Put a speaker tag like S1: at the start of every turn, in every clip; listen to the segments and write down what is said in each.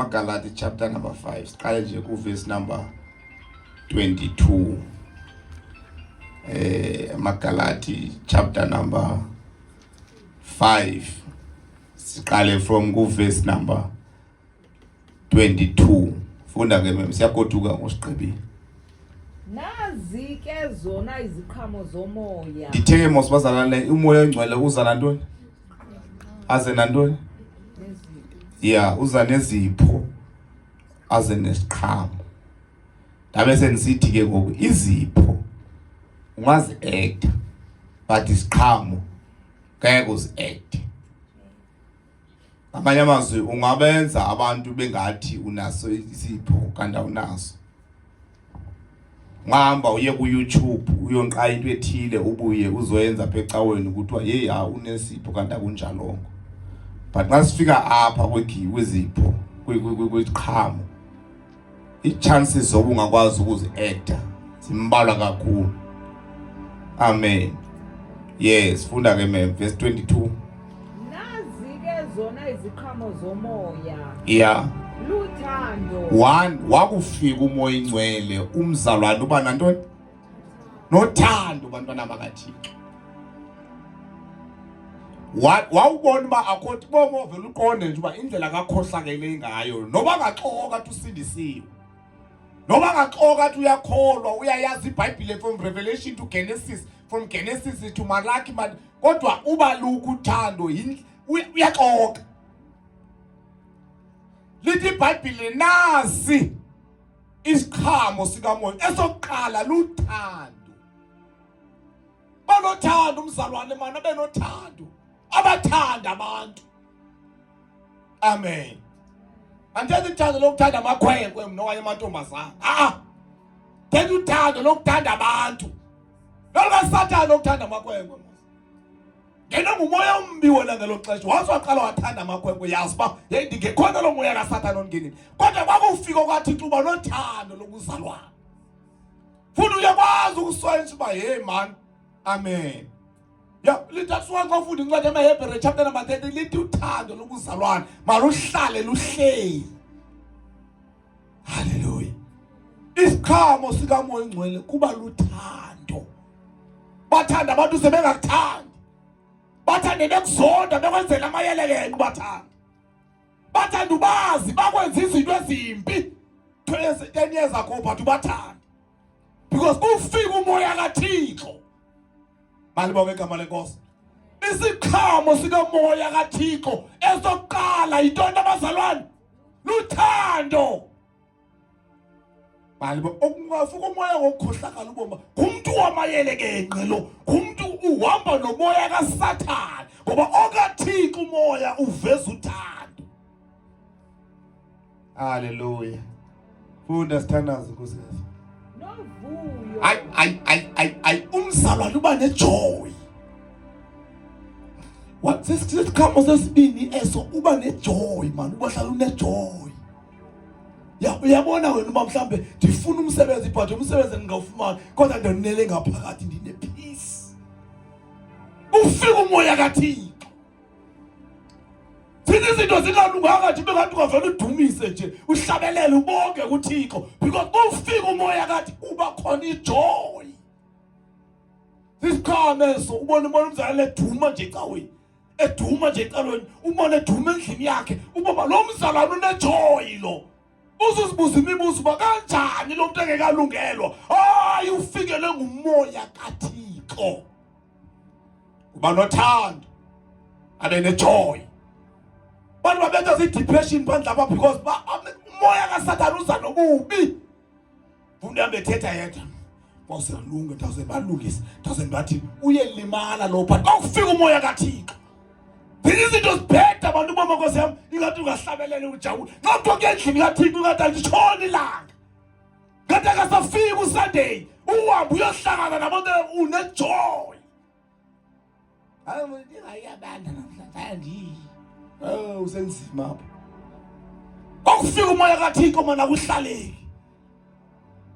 S1: Galati chapter number 5. Siqale nje ku verse number 22. Galati chapter number 5. Siqale from ku verse number 22. Funda ke mem siyagoduka ngosiqhibile.
S2: Nazi ke zona iziqhamo zomoya.
S1: Ditheke mosibazalane umoya ongcwele uza nantoni? Aze nantoni? Yeah, uza nezipho aze nesiqhamo. Dabe senisithi ke ngoku izipho ungazi act but isiqhamo ngeke uzi act. Amanye amazwi ungabenza abantu bengathi unaso isipho kanti awunaso. Ngihamba uye ku YouTube uyonqaya into ethile ubuye uzoyenza phecaweni ukuthi hey ha unesipho kanti akunjalongo. But xa sifika apha kwezipho kwiqhamo i-chances zobungakwazi ukuzi-acta zimbalwa kakhulu. Amen. Yes, funda ke mem verse 22.
S2: Nazi ke zona iziqhamo zomoya.
S1: Yeah.
S2: Luthando.
S1: 1 wakufika umoya ingcwele umzalwane uba nantoni? Nothando bantwana bakaThixo. Wawubona uba akhothi bomo vele uqonde nje uba indlela kakhohlakele ngayo noba ngaxoka athi usindisiwe. Noba ngaxoka athi uyakholwa uyayazi iBhayibhile from Revelation to Genesis, from Genesis to Malachi, kodwa uba luku uthando uyaxoka. Lithi iBhayibhile nasi isiqhamo sikamoya esokuqala luthando. Banothando umzalwane mana benothando. Abathanda abantu. Amen. Andithi uthando lokuthanda amakhwenkwe mina okanye amantombazana. Thetha uthando lokuthanda abantu. Lolungasathanda lokuthanda amakhwenkwe. Ngena ngumoya ombi wena ngelo xesha. Waqala wathanda amakhwenkwe yazi uba ndingekhona lo moya kaSathane ongenini. Kodwa kwakufika kwaThixo uba nothando lokuzalwana. Futhi uyakwazi ukusoyisa uba hey man. Amen. Yeah, that's why go food incwadi yamaHebrew chapter number 30 lithi uthando lokuzalwana maluhlale luhleli. Hallelujah. Isiqhamo sikamoya ingcwele kuba luthando. Bathanda abantu sebengakuthandi. Bathanda bekuzonda bekwenzela amayelekeke kubathanda. Bathanda ubazi bakwenza izinto ezimbi 10 years ago but ubathanda. Because kufika umoya kaThixo. Malibonke igama lenkosi. Isiqhamo sikamoya kaThixo esokuqala yintoni abazalwane? Luthando. Malibonke okungafuka umoya ngokukhohlakala uboma. Kumuntu wamayeleke lo. Kumuntu uhamba nomoya kaSathane ngoba okaThixo umoya uveza uthando. Hallelujah. Funda sithandaza Nkosi. I umzalwane uba nejoy. What siqhamo sesibini eso uba nejoy man ubahlala unejoy. Uyabona wena uba mhlambe ndifuna umsebenzi but umsebenzi ngingawufumani kodwa ndonele ngaphakathi ndine peace. Ufika umoya kaThixo. Thina izinto zingalunganga nje bekanti ungavela udumise nje uhlabelele ubonke kuThixo because ufika umoya kathi uba khona ijoy. Isiqhameso ubona umzalwane eduma nje ecaweni. Eduma nje ecalweni ubona eduma endlini yakhe uba lo mzalwane unejoy lo. Uzuzibuza imibuzo ba kanjani lo muntu engekalungelwa. Hayi ufikele ngumoya kaThixo. Uba nothando abe nejoy. Bantu babenza depression bandla ba because umoya kaSathane uza nobubi. Umuntu ambethetha yedwa. Bawuselunga thousand balungisa thousand bathi uyelimala lo but awufika umoya kaThixo. Izinto zibheda abantu boma Nkosi yami ingathi ungahlabelele ujawula. Ngathi ngendlini kaThixo ngathi anditshoni ilanga. Ngathi akasafika uSunday uhambe uyohlangana nabantu unejoy. Hayi ngiyabanda namhlanje. Oh usenzima apha. Akufika umoya kaThixo mana kuhlaleki.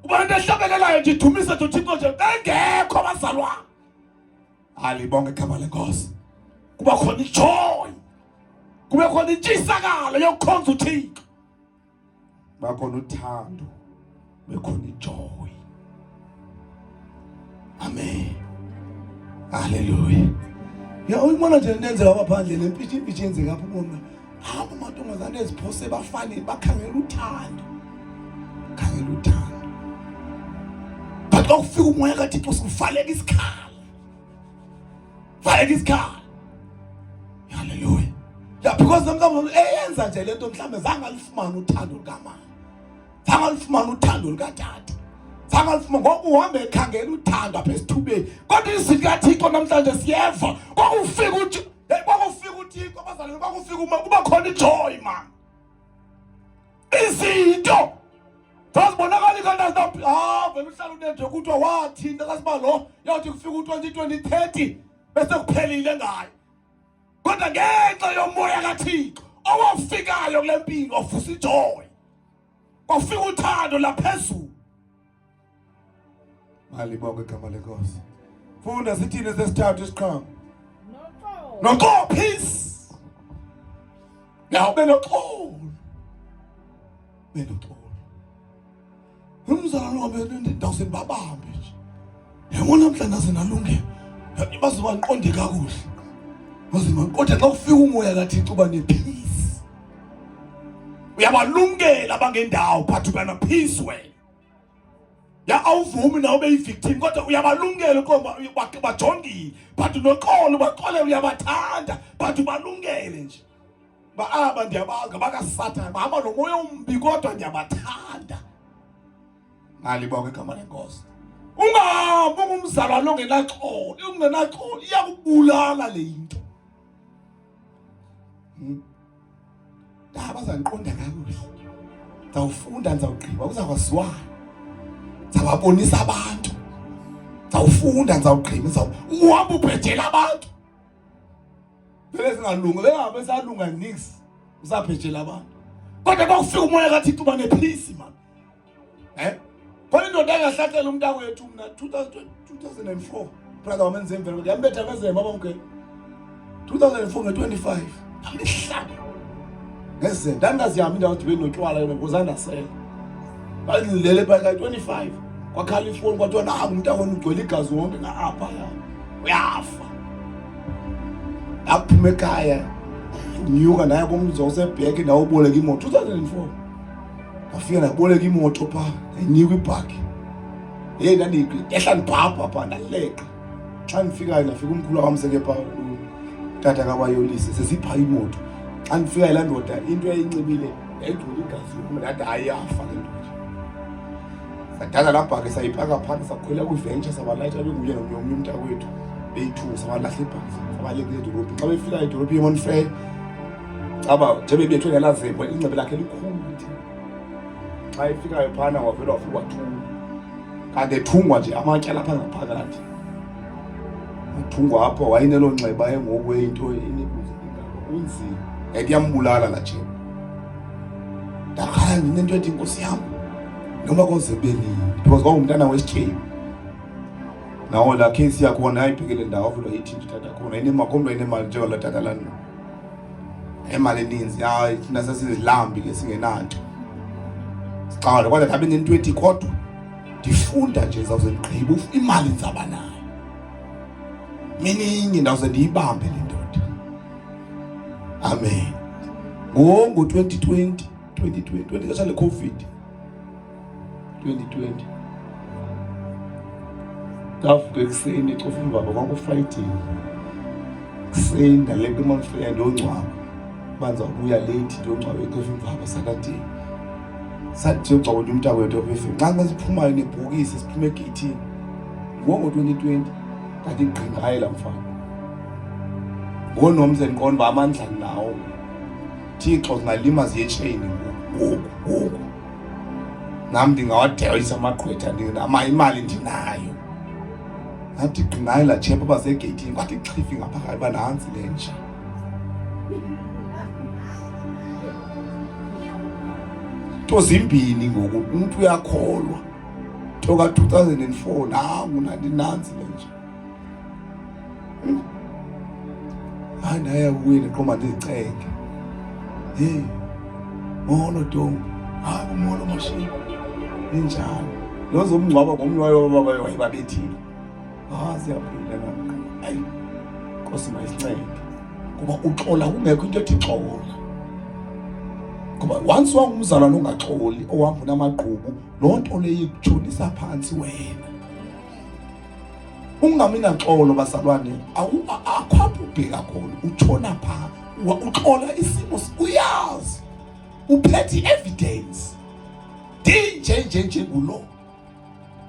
S1: Ubantu ehlabelelayo nje dumise uThixo nje engekho abazalwana. alibonge igama lenkosi. Kuba khona ijoy, kube khona intshisakalo yokukhonza uThixo, bakhona uthando, bekhona ijoy. Amen. Hallelujah. Ya uyibona nje nenze abaphandle lempitshi yenze ngapha ubona hamba amantombazane eziphose bafane bakhangela uthando. Khangela uthando. But xa ufika umoya kaThixo sikuvaleka isikhala. Valeka isikhala. Hallelujah. Yeah, because nomntana eyenza nje lento mhlambe zange alifumane uthando lukamama. Zange alifumane uthando lukatata. Zange alifumane ngoku uhambe ekhangela uthando apha esithubeni. Kodwa izinto kaThixo namhlanje siyeva. Kwakufika uthi kwakufika uThixo abazalwane kwakufika uma kuba khona ijoy man. Izinto zasibonakala ikandazi vele uhlala unenje kuthiwa wathinta kasiba lo yawuthi kufika u-2020 bese kuphelile ngayo. Kodwa ngenxa yomoya kaThixo owafikayo kule mpilo ofusa ijoy, kwafika uthando laphezulu. Malibonke igama lenkosi. Funda sithini sesithathu isiqhamu? Noxolo, peace. Now benoxolo. Benoxolo. Umzalwane wami ndawuse babambe nje. Yabona namhlanje asenalungelo. Bazoba nqonde kakuhle. Bazima kodwa xa ufika umoya kaThixo uba nepeace. Uyabalungela bangendawo but uba na peace wena. Ya awuvumi nawe ube yivictim kodwa uyabalungela ukuba bajongile but noxolo baxolele uyabathanda but ubalungele nje. Aba ndiyabazi bakaSathane bahamba nomoya ombi kodwa ndiyabathanda. Malibonke igama lenkosi. Ungahambi umzalwane ongenaxolo, ungenaxolo iyakubulala le into. Abazanqonda kakuhle. Zawufunda nizawugqiba uzakwaziwana. Zawabonisa abantu. Zawufunda nizawugqiba uhamba ubhejela abantu. Vele singalunga bengabe salunga nix usabhejela abantu. Kodwa kwakufika umoya kaThixo uba nepeace man. Khona indoda engahlahlela umntana wethu mna 2004 brother wami enze imvelo yambetha ngezema bonke 2004 nge25 amhlaba ngeze ndandaziyami indawo dibe notshwala yona ngozandasela balilele phaka 25 kwakhala ifoni kwathiwa nangu umntana wona ugcwele igazi wonke ngaapha ya uyafa aphuma ekhaya unyuka naye kumzo usebheke ndawo uboleka imoto 2004 afika naboleka imoto pha enikwa ibhaki ndandiyehla ndibhabha pha ndaleqa xa ndifikayo nafika umkhulu wami seke pha tata kabayolise sesipha imoto xa ndifikayo laa ndoda into eyayinxibile yayigcwele igazi ndathi hayi yafa le ndoda sadala laa bhaki sayiphaka phana sakhwela kwiventure sabalayitsha benguye nomnye umntakwethu beyi-2 sabalahla ibhaki sabaleka edolophi xa befika edolophi yeMonfrey caba njengoba bethwe ngelaa zembo incebe lakhe likhulu xa ifikayo phana wavela wafika wathungwa kanti ethungwa nje amatyala apha ngaphakathi athungwa apho wayinelo nxeba engoku into enibuze ingalo unzima yathi yambulala laa jebo ndakhala ndinento ethi inkosi yam noma kozebelini because kwangumntana wesityebi nawo laa case yakhona ayibhekele ndawo avelwa yithinto tata khona inemakhomba inemali njengola tata lani emali eninzi thina sasizilambi ke singenanto sicala kodwa ndabe nento ethi kodwa ndifunda nje zawuze ndigqibe imali nzaba nayo miningi ndawuze ndiyibambe le ndoda. Amen. Ngo-2020 xesha le-COVID 2020 ndavuka ekuseni ecofa imvaba kwaku-Friday kuseni ndaleqa eMonfrey ndiyongcwaba banzawubuya late ndiyongcwaba ecofa imvaba Saturday sathi ugcwaba umntakwethu ofefeni xa siphumayo nebhokisi siphume egeyithini ngo-2020 ndathi ngqingaye laa mfana ngonomze ndiqonda uba amandla nawo Thixo zingalima ziyetsheyini ngoku nam ndingawadayisa amagqwetha imali ndinayo nathi ngqingaye laa tshepha basegeyithini kwathi xifi ngaphakathi uba nantsi le nja nto zimbini ngoku umntu uyakholwa nto ka-2004 nangu nanti nantsi le nja hayi naye uwile qoma ndicenge molo Dom, hayi molo mashini injani lozomngcwaba ngomnwayo baba wayibabethile siyaphila lapha ayi Nkosi mayisincede kuba uxola kungekho into ethi xola kuba once wangumzalwane ongaxoli ohamba namagqubu loo nto leyo ikujolisa phansi wena ungamina xolo bazalwane akwaphi kakhulu utshona pha uxola isimo uyazi uphethe evidence nje ngulo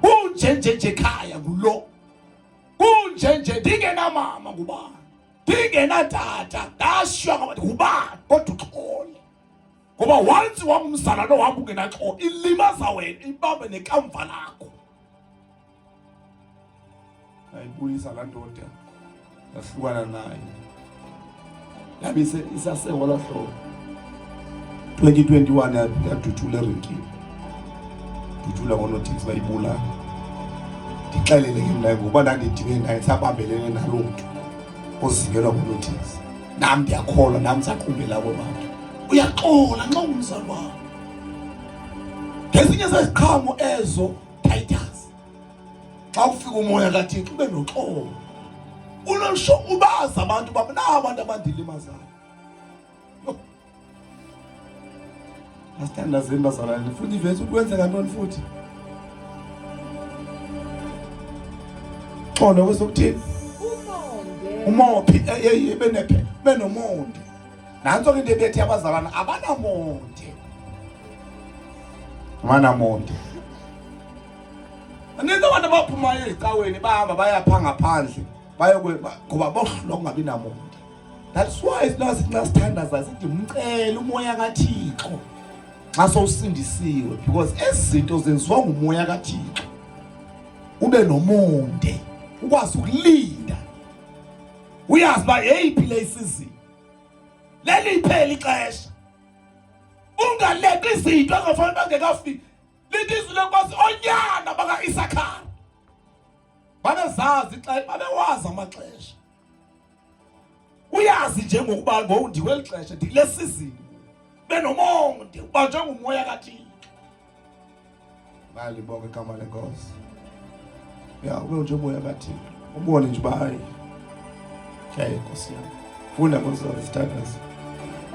S1: kunje ekhaya ngulo kunje ndingena mama ngubani ndingena tata dashwa ngabantu ngubani kodwa uxole ngoba once wangumzalwane wami ungena xolo ilimaza wena ibambe nekamva lakho ayibuyisa la ndoda yahlukana naye yabe isaseholo hlobo 2021 yaduthula erenkini duthula ngonothisi bayibula ndixelele ke mina ngoba ndandidibene naye sabambelene nalo mntu ozikelwa ngonothisi nami ndiyakholwa nami saqhumbela abo bantu uyaxola nxa ungumzalwane ngezinye zeziqhamo ezo Titus xa ufika umoya kaThixo ube noxolo unosho ubaza abantu nabantu abandilimazayo asithanda zemba zalana futhi ivese ukwenza kantoni futhi xolo kwesokuthini umonde benomonde nanso ke into ebethi abazalwana abanamonde Anento abantu abaphumayo ezicaweni bahamba bayapha ngaphandle ngoba bohlulwa kungabi namonde. That's why nxa sithandaza sithi umcela umoya kaThixo xa sowusindisiwe because ezinto zenziwa ngumoya kaThixo. Ube nomonde ukwazi ukulinda. Uyazi ba yeyiphi le isizini. Leli iphela ixesha. Ungaleqa izinto engafanele bangekafiki. Lidizwe lenkosi onyana baka Isakhari. Babezazi xa babewazi amaxesha. Uyazi nje ngokuba ngowundiwe lixesha ndilesizini. Benomonde ubanjwe ngumoya kaThixo. Mali bonke igama lenkosi. Ya ube nje umoya kaThixo. Ubone nje bayi. Khaye Nkosi yami. Funda Nkosi sithandaza.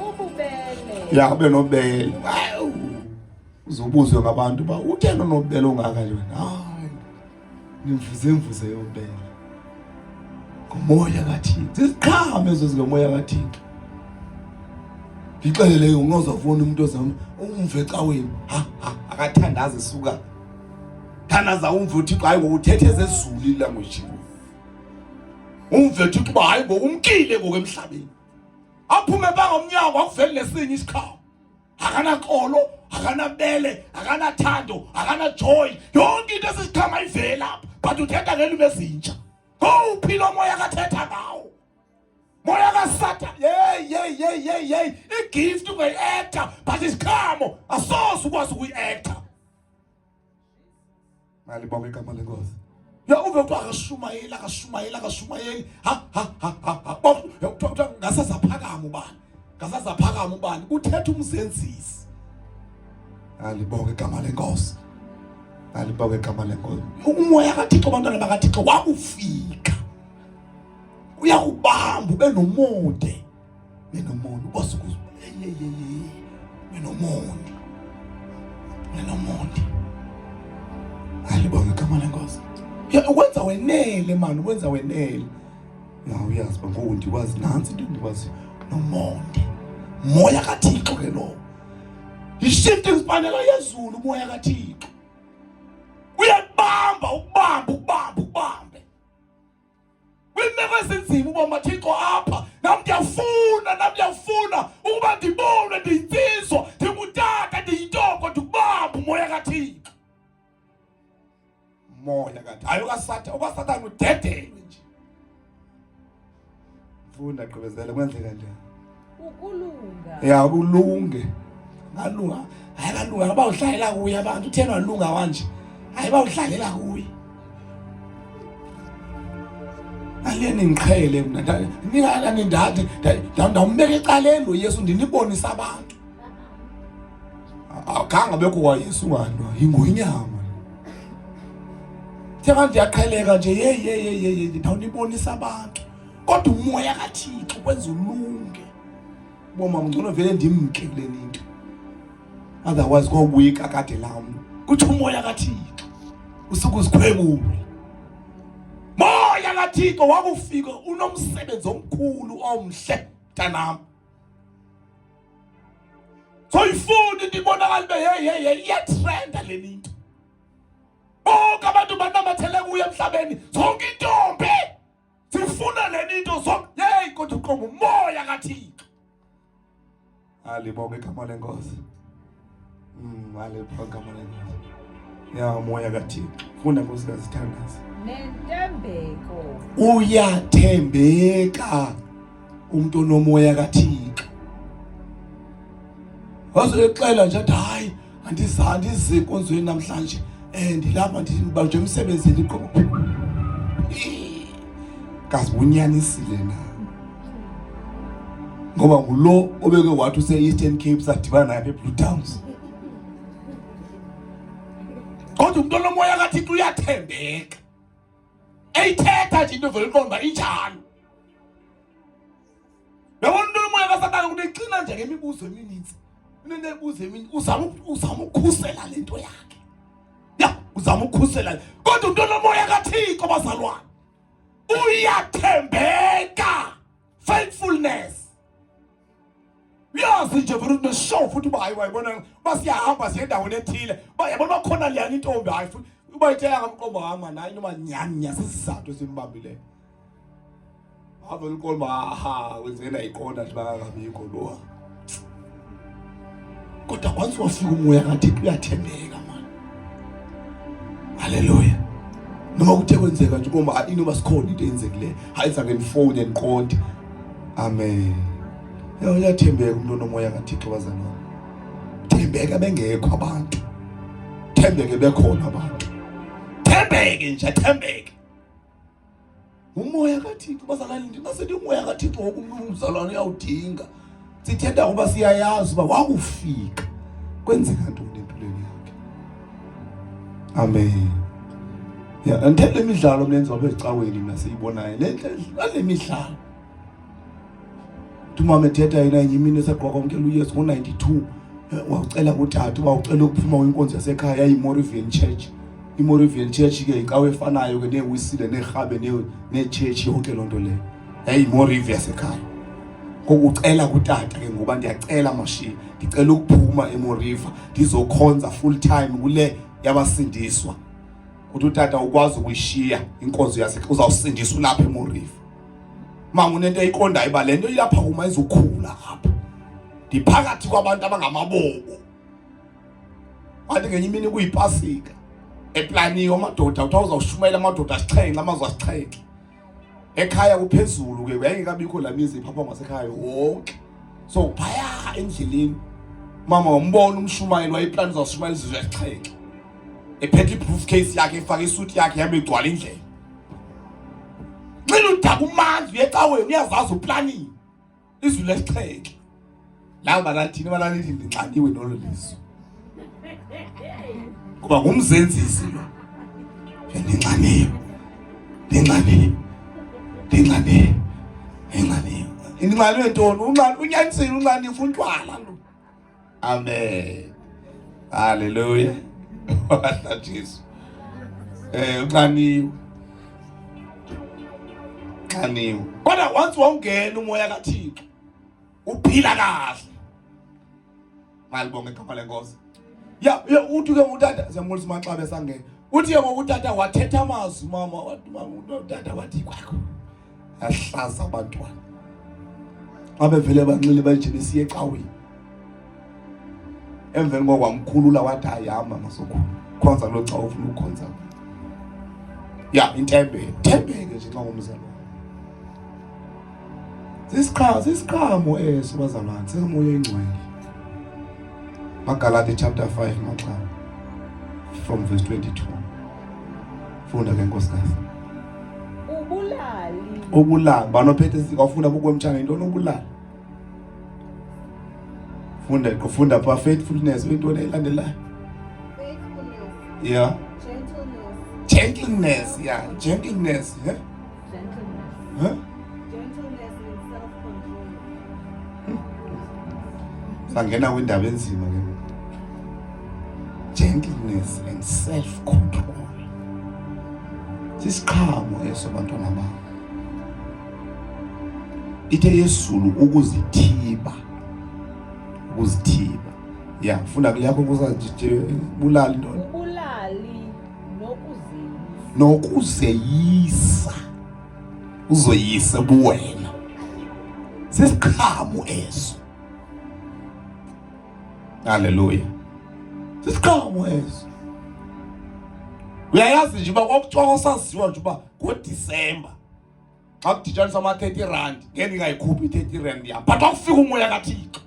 S2: Ububele.
S1: Ya ube nobele. Uzobuzwe ngabantu ba uthena nobele ongaka nje wena. Hayi. Nimvuze yobele. Ngomoya kaThixo. Isiqhame ezo zikomoya kaThixo. Ngixelele ngozavuna umuntu ozama umve ecaweni. Akathandaza isuka. Thandaza umve uThixo hayi ngokuthetheza ezulu language. Umve uThixo ba hayi ngokumkile ngokemhlabeni. Aphume bangomnyango akuveli lesinye isikhawu. Akana xolo, akana bele, akana thando, akana joy. Yonke into esisikhama ivela lapha, but uthetha ngelimi ezintsha. Uphilo moya kathetha ngawo. Moya kaSatha. Yey. Igift ungayi-actor, but isikhamo asoze ukwazi ukuyi-actor. Mali bonke igama lenkosi. Ya uve ukuthi akashumayeli. Ngasazaphakama ubani. Uthetha umsenzisi. Alibonke igama lenkosi. Alibonke igama lenkosi. Umoya kaThixo abantwana bakaThixo wakufika. Uyakubamba ube nomonde. Benomonde ubasukuza. Benomonde. Alibonke igama lenkosi. Ya ukwenza wenele man, ukwenza wenele. Ya uyazi bango ndiwazi nansi into ndiwazi nomonde. Moya kaThixo ke lo. Ishifting isipanela yezulu umoya kaThixo. Uyabamba ukubambe. Wimeko esinzima ubamba Thixo apha. Nami ndiyafuna ukuba ndibonwe ndiyinsizwa, ndingutata ndiyintoko ndikubamba umoya kaThixo. Moya kaThixo. Hayi okaSathane udedelwe nje. Funda gqibezela kwenzeka njani?
S2: Ukulunga.
S1: Ya kulunge. Ngalunga. Hayi kalunga ngoba uhlalela kuye abantu uthena walunga kanje. Hayi ba uhlalela kuye. Qaleni ngiqhele mna ningani ndathi ndawumbeka ecaleni lo Yesu ndinibonisa abantu. Akanga bekho kwaYesu ngani ingonyama. Thema ndiyaqheleka nje ye ndawunibonisa abantu. Kodwa umoya kaThixo kwenza ulunge. Boma ngcono vele ndimke kule ninto. Otherwise kobuya kade lami. Kuthi umoya kaThixo usuku sikhwebule. Moya kaThixo wakufika unomsebenzi omkhulu omhle mntanami. So ifuni ndibonakala be iyatrenda le ninto. Bonke abantu banamathele kuye emhlabeni zonke intombi sifuna le ninto zonke kodwa uqobo umoya kaThixo. Alibonke igama lenkosi. Alibonke igama lenkosi. Ya umoya kaThixo. Funda nkosikazi Thandaza.
S2: Nentembeko.
S1: Uyathembeka umuntu onomoya kaThixo. Wazexela nje athi hayi andize enkonzweni namhlanje ndilapha ndibanje umsebenzi liqobo. Kazi unyanisile na. Ngoba ngulo obeke wathi use Eastern Cape sadibana naye eBlue Towns. Kodwa umuntu onomoya kaThixo uyathembeka. Eyithetha nje into vele iqonda injalo. Yabona umuntu onomoya kaSathane kunexina nje ngemibuzo emininzi. Unebuzo emininzi uzama ukukhusela lento yakhe. Ya, uzama ukukhusela. Kodwa umuntu onomoya kaThixo bazalwane uyathembeka. Faithfulness. Yazi nje vele uneshow futhi uba hayi wayibona basiyahamba siye endaweni ethile. Bayabona bakhona liyani intombi hayi futhi uba ithela ngamqobo hamba naye noma nyanya sisizathu simbambileyo. Ave likolma wenzena iqonda nje bakangabikho lo. Kodwa once wafika umoya kaThixo uyathembeka man. Hallelujah. Noma kuthe kwenzeka nje ngoba inoma sikhona into eyenzekile hayi zange ngifone enqonde. Amen. Uyathembeka umuntu onomoya kaThixo bazalwane. Thembeka bengekho abantu. Thembeke bekhona abantu. Thembeke nje thembeke. Umoya kaThixo bazalwane ndingasethi umoya kaThixo ngokumzalwane uyawudinga. Sithetha ukuba siyayazi uba wakufika kwenzeka ntoni empilweni yakhe. Amen. Ya andele imidlalo mlenze wabezicaweni mina siyibonayo le midlalo. Umama ethetha yena yimini esaqokonke uYesu ngo92 wacela kuthatha wacela ukuphuma kwinkonzo yasekhaya eMoravian Church. iMoravian Church ke ikawe efanayo ke neWisile neRhabe neChurch yonke lonto le. eMoravian yasekhaya. Ngokucela kutata ke ngoba ndiyacela mashiya ndicela ukuphuma eMoriva ndizokhonza full time kule yabasindiswa. Kuthi utata ukwazi ukuyishiya inkonzo yasekhaya uzawusindiswa lapha eMoriva. Mama unento eyiqondayo ba lento ilapha uma izokhula apha. Ndiphakathi kwabantu abangamabobo. Wathi ngenye imini kuyiPasika. Eplaniwe amadoda uthi uzawushumayela amadoda asixhenxe amazwe asixhenxe. Ekhaya kuphezulu ke uyayekabikho lamizi papa ngasekhaya wonke. So phaya endleleni mama umbona umshumayeli wayeplani uzawushumayela izizwe asixhenxe. Ephethe ibriefcase yakhe efaka isuit yakhe yabe igcwala indlela. Xela udaka umanzi uyecaweni uyazazi uplanning izwi lesixhenxe. La banathini balanithi ndinxaniwe nololiso. Kuba ngumzenzisi lo. Ndinxaniwe. Inxaniwe ntoni? Unyanisile unxaniwe untwala lo. Amen. Hallelujah. Watha Jesu. Unxaniwe. Kodwa once wawungena umoya kaThixo uphila kahle. Malibonge igama lenkosi. Ya uthi ke utata zamulisa maxabe sangena. Uthi ke ngokutata wathetha amazwi mama wathi utata wathi kwakho. Ahlaza abantwana. Abevele banxile baje besiye ecaweni. Emveni kokwamkhulula wathi ayihamba masokhulu. Khonza lo xa ufuna ukukhonza. Ya thembeke nje xa ngumzalo. Sisiqhamo eso bazalwane simoya engcwele. Magalati chapter 5 maxa from verse 22. Funda ke nkosikazi.
S2: Ubulali
S1: Ubulala banophethe sikafunda bokwemtshana into nobulala. Funda pa faithfulness into elandelayo.
S2: Faithfulness.
S1: Yeah.
S2: Gentleness.
S1: Gentleness, yeah. Gentleness, yeah.
S2: Gentleness.
S1: Huh?
S2: Gentleness and self-control.
S1: Sangena kwindaba enzima ke. Gentleness and self-control. Sisiqhamo eso bantwana bami. Ithe yesulu ukuzithiba. Ukuzithiba. Yeah, funda kulapho kusathi bulali intoni?
S2: Ubulali nokuzeyisa.
S1: Nokuzeyisa. Uzoyisa buwena. Sisiqhamo eso. Hallelujah. Sisiqhamo eso. Uyayazi nje uba kwakuthiwa saziwa nje uba ngoDisemba xa kudityaniswa ama-R30 ngeke ndingayikhuphi i-R30 yam, but wakufika umoya kaThixo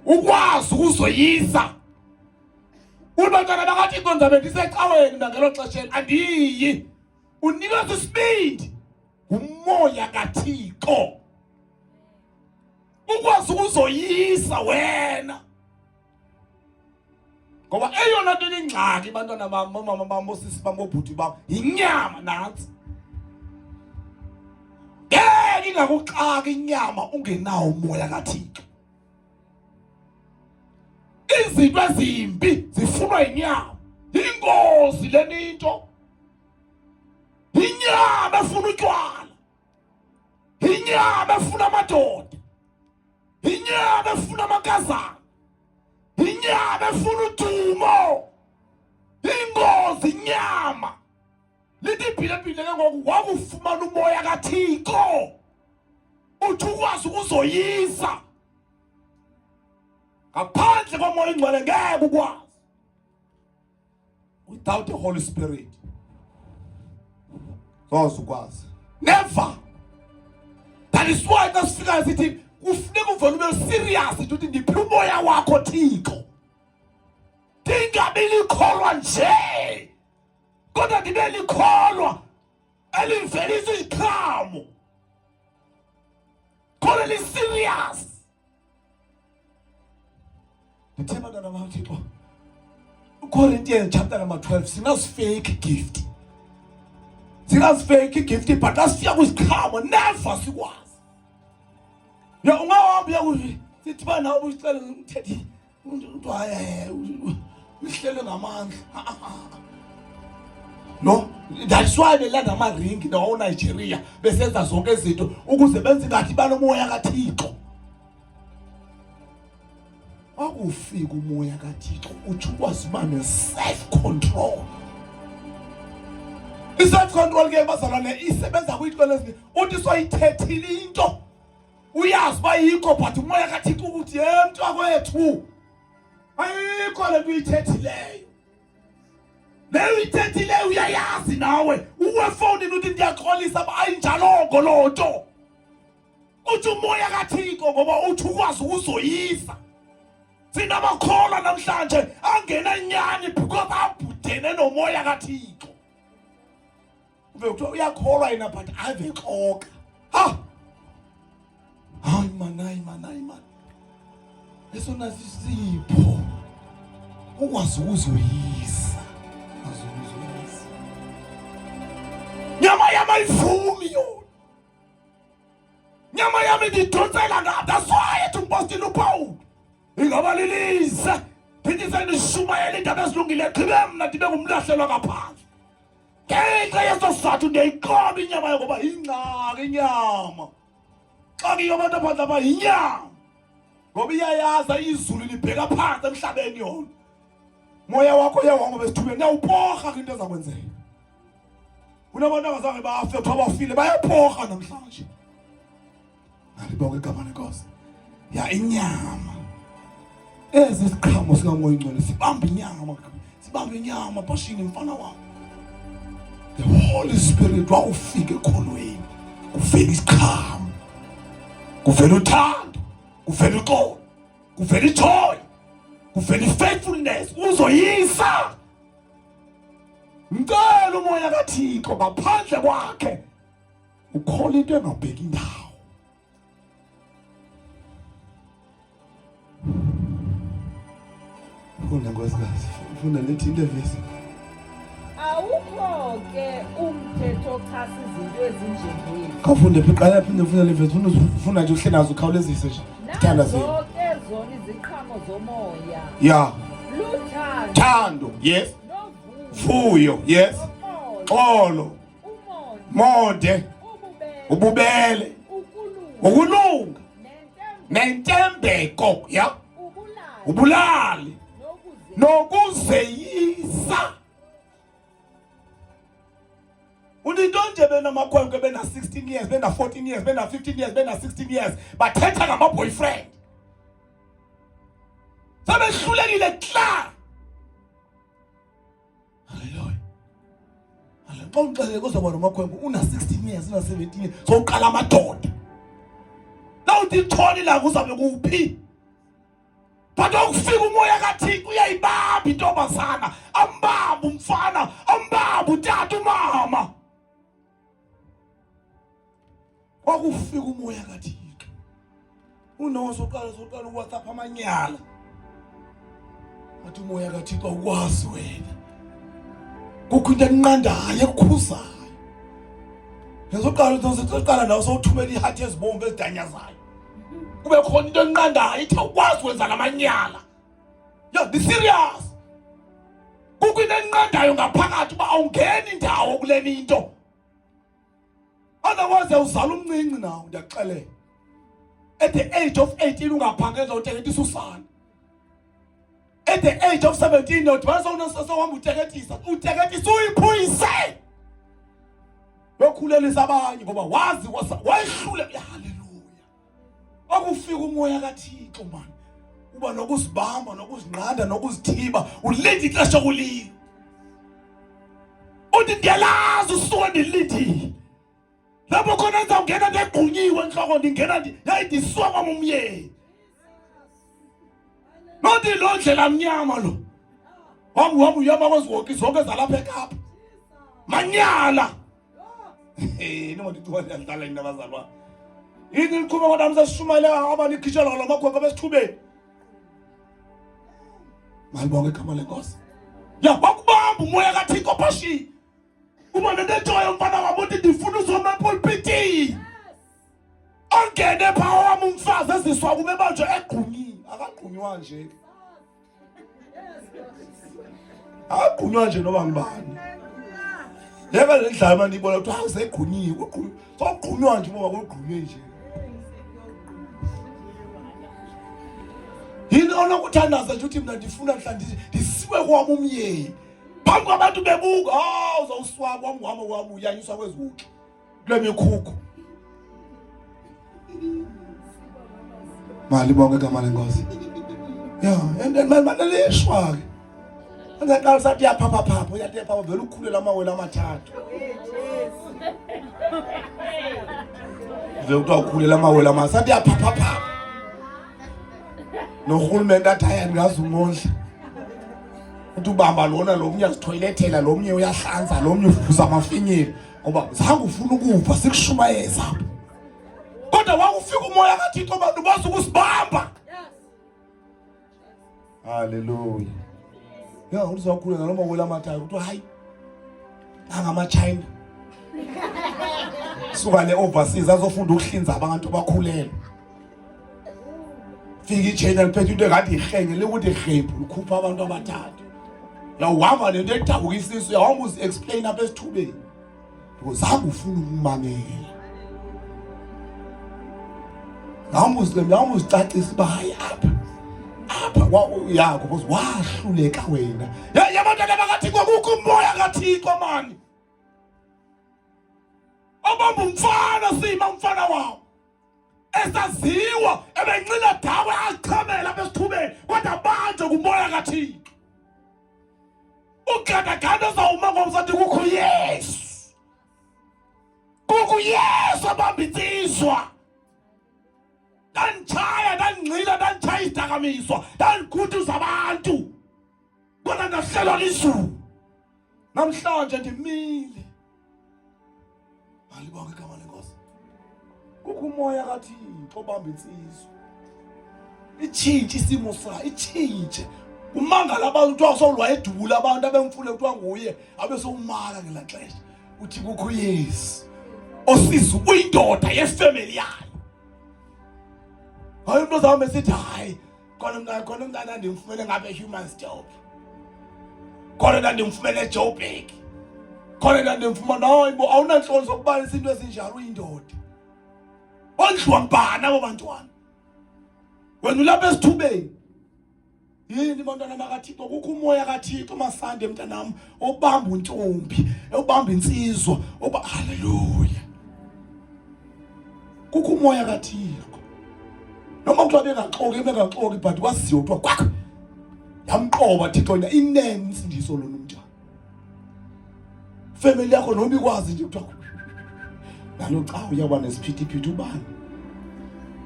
S1: ukwazi ukuzoyisa. Ubantwana bakaThixo ndizabe ndisecaweni nangelo xesha andiyi. Unikeza isibindi ngumoya kaThixo ukwazi ukuzoyisa wena. Ngoba eyona nto ingxaki bantwana bam, mama bam, osisi bam, obhuti bam, yinyama nantsi. Ngeke ingakuxaka inyama ungenawo umoya kaThixo. Izinto ezimbi zifunwa yinyama. Ingozi leni into. Inyama efuna utywala. Inyama efuna amadoda. Inyama efuna amakazana. Inyama efuna udumo. Ingozi inyama. Lithi phile ke ngoku wakufumana umoya kaThixo. Uthi ukwazi ukuzoyisa. Ngaphandle komoya ingcwele ngeke ukwazi. Without the Holy Spirit. Soze ukwazi. Never. That is why nasifika sithi kufuneka uvele ube serious ukuthi ndiphi umoya wakho Thixo. Dingabe likholwa nje. Kodwa ndibe likholwa elivelisa iziqhamo. Kodwa li serious. Ndithe bantwana bakaThixo, uCorinthians chapter number 12 sinasifake gift. Sinasifake gift but asifika kwiziqhamo never sikwazi. Ya ungahamba uyakuthi sithi bana ubusicela umthethi umuntu haya uhlele ngamandla. No, that's why belanda amaringi nawo Nigeria besenza zonke izinto ukuze benze ngathi banomoya kaThixo. Akufika umoya kaThixo uthi ukwazi uba ne-self control. I-self control ke bazalwane isebenza kwiinto lezi uthi soyithethile into uyazi uba yikho but umoya kaThixo ukuthi mntakwethu ayikho le nto uyithethileyo. Leyo uyithethileyo uyayazi nawe uwefowunini uthi ndiyaxolisa uba ayinjalongo loo nto. Uthi umoya kaThixo ngoba uthi ukwazi ukuzoyisa. Sinabakholwa namhlanje angena inyani because abhudene nomoya kaThixo. Uvekuthiwa uyakholwa yena but ave xoka. Ha! Hayi man. Esona sisipho. Ukwazi ukuzoyisa. Nyama yami ayivumi yona. Nyama yami ndidonsela ngapha. That's why ethi umpostile uPaul. Ingabalilise. Phindisa nishumayele indaba ezilungile qibe mna ndibe ngumlahlelwa ngaphansi. Ngenxa yeso sizathu ndiyayiqoba inyama yakho ngoba ingxaki inyama. Xa kuyabantu aphandle aba yinyama. Ngoba iyayaza izulu libheka phansi emhlabeni yona. Moya wakho uyahamba besithubeni uyawuporha into eza kwenzeka. Kunabantu abazange bafe xa bafile bayaporha namhlanje. Alibonke igama lenkosi. Ya inyama. Ezi siqhamo sikamoya ingcwele sibamba inyama bashini mfana wami. The Holy Spirit wawufika ekholweni kuvela isiqhamo, kuvela uthando, kuvela uxolo, kuvela ijoy, kuvela ifaithfulness uzoyisa. Ngicela umoya kaThixo ngaphandle kwakhe ukhola into engabheki indawo. Funda nkosikazi, funda lethi into evesi.
S2: Awukho ke umthetho ochasa izinto ezinjengezi.
S1: Kafunde phiqala phinde ufuna levesi, ufuna nje uhlenazo ukhawulezise nje. Thanda zini.
S2: Zonke zona iziqhamo zomoya.
S1: Yeah.
S2: Luthando.
S1: Thando, yes.
S2: Novuyo.
S1: Fuyo, yes. Xolo,
S2: Umonde.
S1: monde, ububele, ukulunga, nentembeko, yeah. Ubulali, nokuzeyisa. Uninto nje benamakhwenkwe bena 16 years, bena 14 years, bena 15 years, bena 16 years, bathetha ngama-boyfriend. Sebehlulekile kla. Hallelujah. Xa uxelele kuzoba nomakhwenkwe una 16 years, una 17 years, soqala amadoda. Nawuthi itholi lakho uzabe kuphi? But ukufika umoya kaThixo uyayibamba intombazana, ambamba umfana, ambamba utata umama. Wakufika umoya kaThixo. Unosoqala uWhatsApp amanyala. Athi umoya kaThixo ukwazi wena. Kukho into enqandayo ekukhuzayo. Ngezoqala nawe sowuthumela iheart ezibomvu ezidanyazayo. Kube khona into enqandayo ithi ukwazi wenza namanyala. Yeah, be serious. Kukho into enqandayo ngaphakathi uba awungeni indawo kuleni into. Otherwise uzala umncinci nawo ndiyakuxelela. At the age of 18 ungaphangeza uteketisa usana. At the age of 17 nodibana sowuhamba uteketisa uyiphuyise. Yokhulelisa abanye ngoba wazi wayehlule. Hallelujah. Akufika umoya kaThixo man. Uba nokuzibamba, nokuzinqanda, nokuzithiba, ulinda ixesha kulilo. Uthi ndiyalazi usuka ndilindile. Lapho khona ndizawungena ndegqunyiwe enhloko ndingena ndisuka kwam umyeni. Nothi lo ndlela mnyama lo. Wami uyama kweziwoki zonke zalapha eKapa. Manyala. Noma ndithi ndiyadlala indaba zalwa. Yini liqhuma kodwa msasishumayela abantu ikhitshela lamakhwenkwe besithubeni. Malibonke igama lenkosi. Ya wakubamba umoya kaThixo phashi. Uma nentoyo mfana wami uthi ndifuna uzoma epulpitini. Ongene pha wami umfazi eziswa kube banjwe egqunyiwe. Akagqunywa nje. Akagqunywa nje noba ngibani. Leba lendlala manje ibona ukuthi hawu segqunyiwe. Sogqunywa nje ngoba kugqunywe nje. Yini onokuthandaza nje uthi mina ndifuna mhlawumbe ndisiwe kwami umyeni. Phambi kwabantu bebuka, uzawuswaba wami uyanyiswa kweziwuki. Kule mikhukhu. Malibonke igama lenkosi. Yeah, and manalishwa ke. Ngaqala sathi yaphapha, uyathi phapha vele ukhulela amawele amathathu. Vele uthiwa ukhulela amawele sathi yaphapha. Nohulumende athi ayangazi umondla. Uthi ubamba lona lo mnye azithoyilethela, lo mnye uyahlanza, lo mnye uvuza amafinyela ngoba zange ufuna ukuva sikushumayeza. Kodwa wakufika umoya kaThixo abantu bazi ukusibamba. Hallelujah. Yeah, uzokhula noma wela amathayi uthi hayi angama China. Suka le overseas azofunda ukuhlinza abantu bakhulelwe. Fika iChina liphethe into engathi ihenge lekuthi igebhu ukhupha abantu abathathu. Yawuhamba nento edabuka isisu yawuhamba uzi-explain apha esithubeni. Because zange ufuna ukumamela. Yawuhamba uzicacisa uba hayi apha yakho because wahluleka wena. Yabantwana bakaThixo kukho umoya kaThixo mani. Obamba umfana sima umfana wawo. Esaziwa ebenqila dawe aqhamela besithubeni kodwa manje kumoya kaThixo. Ugada zawuma ngomsathi kukho Yesu. Kukho Yesu abamba insizwa. Danchaya danqila danchaya izidakamizwa daniguduza abantu. Kodwa ndahlelwa lizulu. Namhlanje ndimile. Alibonke igama lenkosi. Kukho umoya kaThixo obamba insizwa. Itshintshe isimo sayo, itshintshe. Umangala abantu kuthiwa sowulwa edubula abantu abemfule kuthiwa nguye abe sowumaka ngelaa xesha. Uthi kukho uYesu osiza uyindoda yefamily yayo. Hayi umuntu ozawume sithi hayi khona umntana ndimfumene ngabe Humans Job. Khona ndimfumene Joburg. Khona ndimfumana hayi bo awunanhloni zokubalisa into ezinjalo uyindoda. Ondliwa ngubani abo bantwana? Wena ulapha esithubeni. Yini bantwana bakaThixo kukho umoya kaThixo masande mntanami obamba untombi, obamba insizwa, haleluya. Kukho umoya kaThixo. Noma kuthiwa bengaxoki but kwaziwa kuthiwa kwakho. Yamqoba Thixo inene insindiso lona umntwana. Family yakho noma ikwazi nje kuthiwa nalo cha uyaba nesiphithiphithi ubani.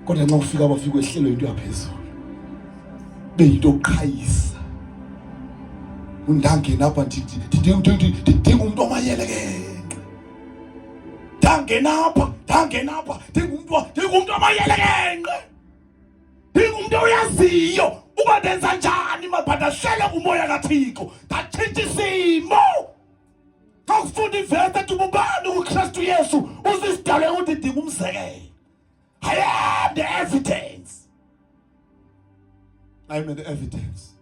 S1: Kodwa nxa ufika abafika ehlelo into yaphezulu. Beyinto oqhayisa. Undangena apha ndithi umuntu omayeleke. Dangena apha, ndithi umuntu omayeleke. Ndithi umuntu oyaziyo uba ndenza njani mabhada hlele kumoya kaThixo. Thathinta isimo. Xa ufunda ivesi ethi ubani uKristu Yesu uzisidale ukuthi ndinga umzekelo. I am the evidence. I am the evidence.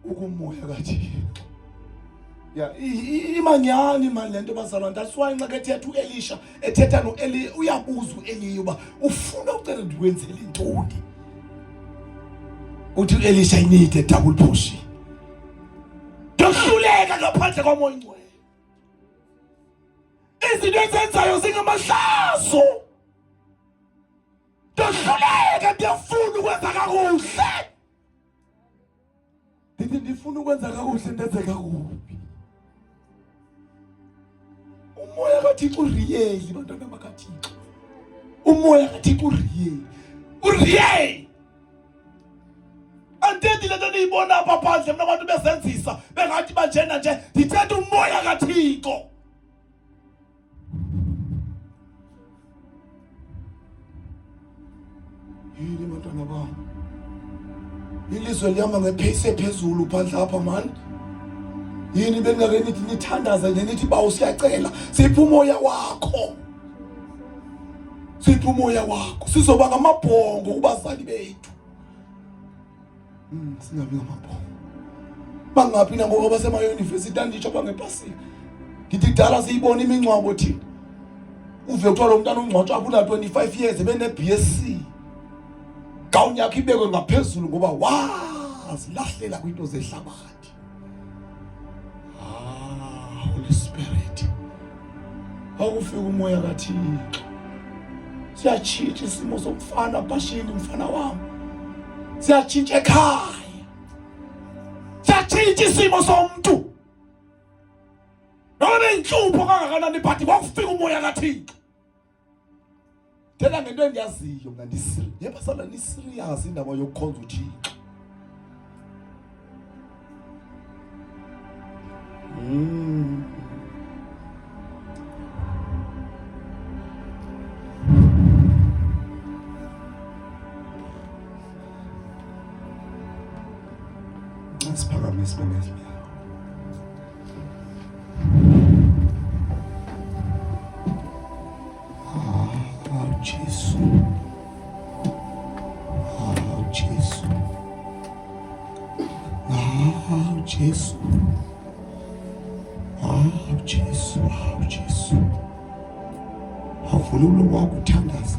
S1: Ukumoya kaThixo. Yeah, imanyani manje lento bazalwane. That's why nxakethe yethu Elisha ethetha noEli uyabuza uEli uba ufuna ucela ndikwenzele intoni. Uthi uElisha I need a double portion. Dohluleka ngaphandle komoya ingcwele. Izinto ezenzayo zingamahlazo. Dohluleka ndiyafuna ukwenza kakuhle. Ndithi ndifuna ukwenza kakuhle ndenze kakubi. Umoya kaThixo uriyeli bantwana bakaThixo. Umoya kaThixo uriyeli. Uriyeli. Antethi lento niyibona apha phandle mina abantu besenzisa bengathi banjena nje ndithetha umoya kaThixo. Yini bantwana bami? Ilizwe lihamba ngepace ephezulu phandle apha man. Yini bengake nithi nithandaza nje nithi bawo siyacela siphe umoya wakho. Siphe umoya wakho. Sizoba ngamabhongo kubazali bethu. Singabi ngamabhongo. Bangapi na ngoba basema university anditsho bangepasika. Ngithi dala siyibona imingcwabo thina. Uve kuthiwa lo mntana ungcwatshwa apha 25 years ebene BSc. Gawun yakhe ibekwe ngaphezulu ngoba wazilahlela kwinto zehlabathi. Holy Spirit. Awufika umoya kaThixo. Siyatshintsha isimo somfana bashini umfana wami. Siyatshintsha ekhaya. Siyatshintsha isimo somuntu. Noma inhlupho kangakanani but kwakufika umoya kaThixo. Thela ngento engiyaziyo mina ndisirious. Yebo sala ni serious indaba yokukhonza uThixo. Siphakame sibonge. Jesus. Oh, Jesus. Oh, Jesus. Oh, Jesus. Oh, Jesus. Awuvula umlomo wakho uthandaze.